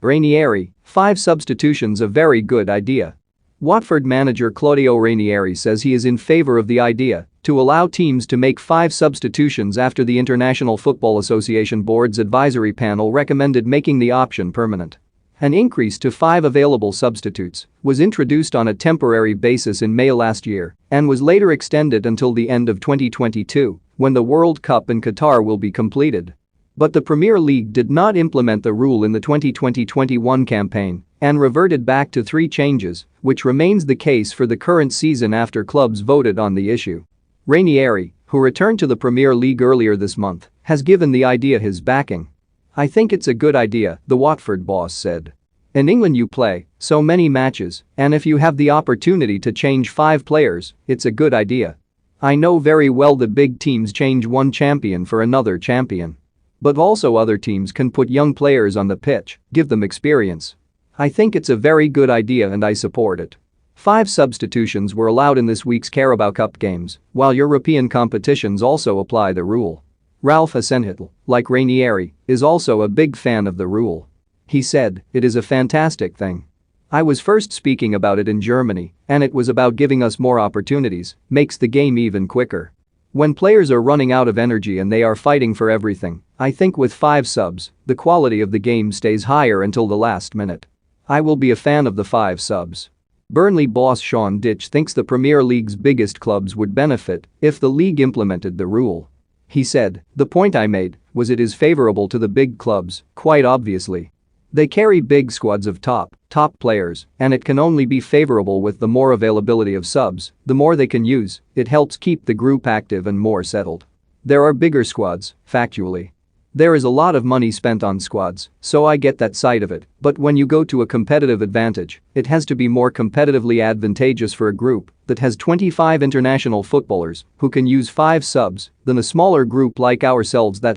Ranieri, 5 substitutions a very good idea. Watford manager Claudio Ranieri says he is in favor of the idea to allow teams to make 5 substitutions after the International Football Association Board's advisory panel recommended making the option permanent. An increase to 5 available substitutes was introduced on a temporary basis in May last year and was later extended until the end of 2022, when the World Cup in Qatar will be completed. But the Premier League did not implement the rule in the 2020-21 campaign and reverted back to 3 changes, which remains the case for the current season after clubs voted on the issue. Ranieri, who returned to the Premier League earlier this month, has given the idea his backing. "I think it's a good idea," the Watford boss said. "In England you play so many matches, and if you have the opportunity to change 5 players, it's a good idea. I know very well that big teams change one champion for another champion. But also other teams can put young players on the pitch, give them experience. I think it's a very good idea and I support it." 5 substitutions were allowed in this week's Carabao Cup games, while European competitions also apply the rule. Ralph Hasenhüttl, like Ranieri, is also a big fan of the rule. He said, "It is a fantastic thing. I was first speaking about it in Germany, and it was about giving us more opportunities, makes the game even quicker. When players are running out of energy and they are fighting for everything, I think with 5 subs, the quality of the game stays higher until the last minute. I will be a fan of the 5 subs." Burnley boss Sean Dyche thinks the Premier League's biggest clubs would benefit if the league implemented the rule. He said, "The point I made was it is favorable to the big clubs, quite obviously. They carry big squads of top players, and it can only be favorable with the more availability of subs, the more they can use, it helps keep the group active and more settled. There are bigger squads, factually. There is a lot of money spent on squads, so I get that side of it, but when you go to a competitive advantage, it has to be more competitively advantageous for a group that has 25 international footballers who can use 5 subs than a smaller group like ourselves that